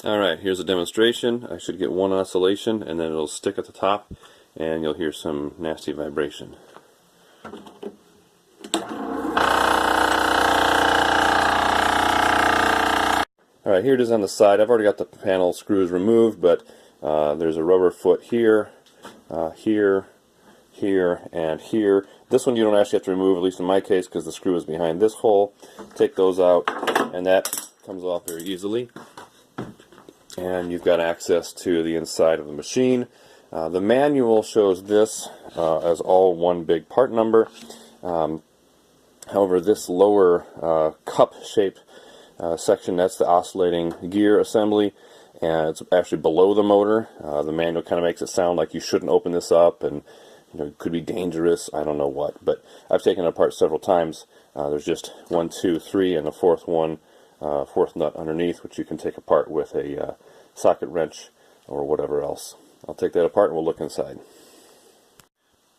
Alright, here's a demonstration. I should get one oscillation and then it'll stick at the top and you'll hear some nasty vibration. Alright, here it is on the side. I've already got the panel screws removed, but there's a rubber foot here, here, and here. This one you don't actually have to remove, at least in my case, because the screw is behind this hole. Take those out, and that comes off very easily. And you've got access to the inside of the machine. The manual shows this as all one big part number. However, this lower cup-shaped section, that's the oscillating gear assembly, and it's actually below the motor. The manual kind of makes it sound like you shouldn't open this up, and it could be dangerous, I don't know what, but I've taken it apart several times. There's just 1, 2, 3, and the fourth nut underneath, which you can take apart with a socket wrench or whatever else. I'll take that apart and we'll look inside.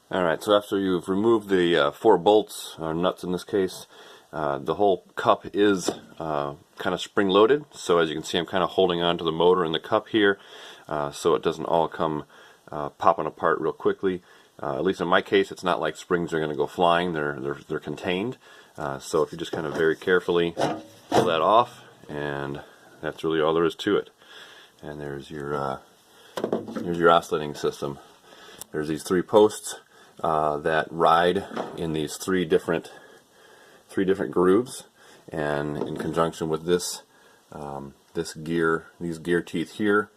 Alright, so after you've removed the 4 bolts, or nuts in this case, the whole cup is kind of spring-loaded, so as you can see I'm kind of holding on to the motor in the cup here, so it doesn't all come popping apart real quickly. At least in my case, it's not like springs are going to go flying, they're contained. So if you just kind of very carefully pull that off, and that's really all there is to it. And here's your oscillating system. There's these 3 posts that ride in these three different grooves, and in conjunction with this these gear teeth here,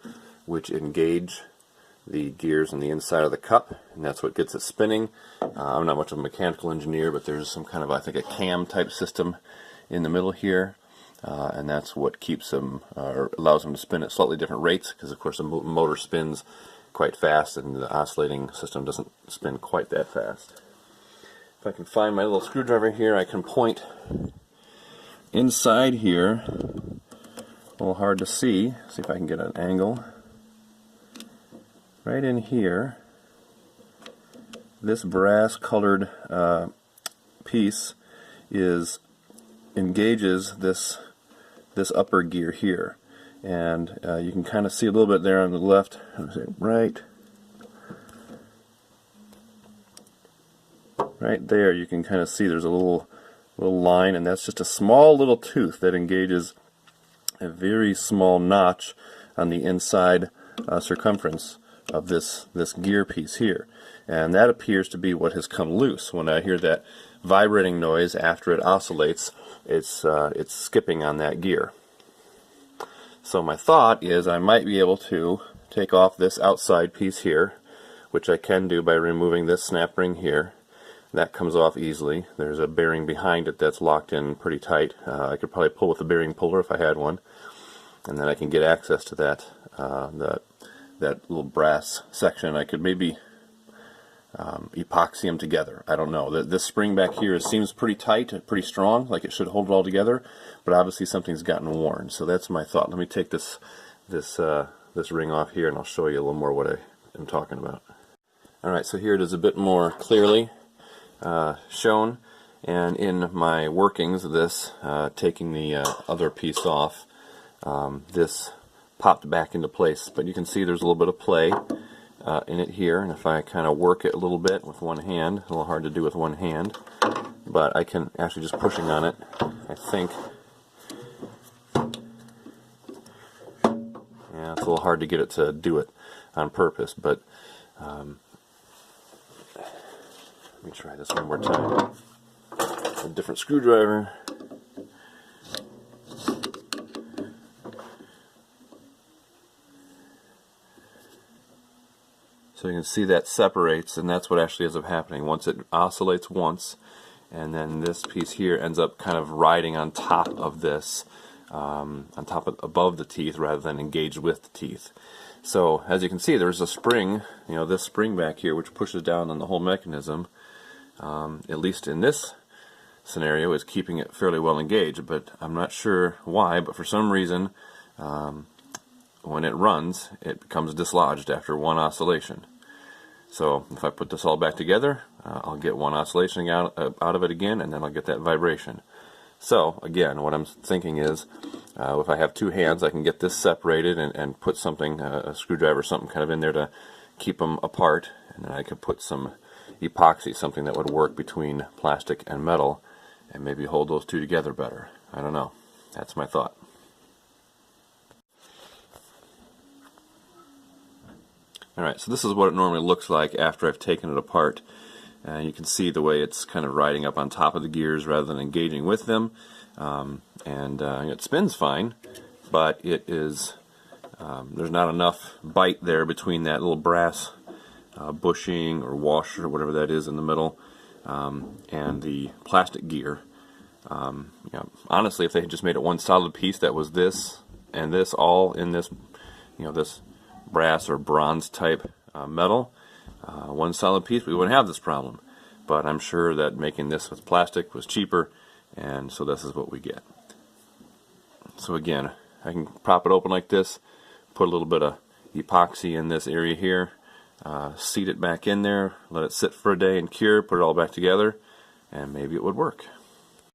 which engage the gears on the inside of the cup, and that's what gets it spinning. I'm not much of a mechanical engineer, but there's some kind of, I think, a cam type system in the middle here, and that's what keeps them, or allows them to spin at slightly different rates, because of course the motor spins quite fast and the oscillating system doesn't spin quite that fast. If I can find my little screwdriver here, I can point inside here. A little hard to see. See if I can get an angle. Right in here, this brass colored piece engages this upper gear here, and you can kind of see a little bit there on the left. Right there, you can kind of see there's a little line, and that's just a small little tooth that engages a very small notch on the inside circumference of this gear piece here, and that appears to be what has come loose. When I hear that vibrating noise after it oscillates, it's skipping on that gear. So my thought is I might be able to take off this outside piece here, which I can do by removing this snap ring here. That comes off easily. There's a bearing behind it that's locked in pretty tight. I could probably pull with a bearing puller if I had one, and then I can get access to that little brass section. I could maybe epoxy them together. I don't know. This spring back here seems pretty tight, pretty strong, like it should hold it all together, but obviously something's gotten worn. So that's my thought. Let me take this ring off here, and I'll show you a little more what I am talking about. Alright, so here it is a bit more clearly shown, and in my workings of this, taking the other piece off, this popped back into place, but you can see there's a little bit of play in it here, and if I kind of work it a little bit with one hand, a little hard to do with one hand, but I can actually just pushing on it, I think, yeah, it's a little hard to get it to do it on purpose, but let me try this one more time. A different screwdriver. So you can see that separates, and that's what actually ends up happening. Once it oscillates once, and then this piece here ends up kind of riding on top of this, above the teeth rather than engaged with the teeth. So as you can see, there's a spring, this spring back here, which pushes down on the whole mechanism. At least in this scenario, is keeping it fairly well engaged, but I'm not sure why, but for some reason when it runs, it becomes dislodged after one oscillation. So if I put this all back together, I'll get one oscillation out of it again, and then I'll get that vibration. So again, what I'm thinking is, if I have two hands, I can get this separated and put something, a screwdriver or something kind of in there to keep them apart, and then I could put some epoxy, something that would work between plastic and metal, and maybe hold those two together better. I don't know. That's my thought. Alright, so this is what it normally looks like after I've taken it apart. You can see the way it's kind of riding up on top of the gears rather than engaging with them. It spins fine, but it is there's not enough bite there between that little brass bushing or washer or whatever that is in the middle and the plastic gear. Honestly, if they had just made it one solid piece that was this and this all in this, this brass or bronze type metal, one solid piece, we wouldn't have this problem. But I'm sure that making this with plastic was cheaper, and so this is what we get. So again, I can prop it open like this, put a little bit of epoxy in this area here, seat it back in there, let it sit for a day and cure, put it all back together, and maybe it would work.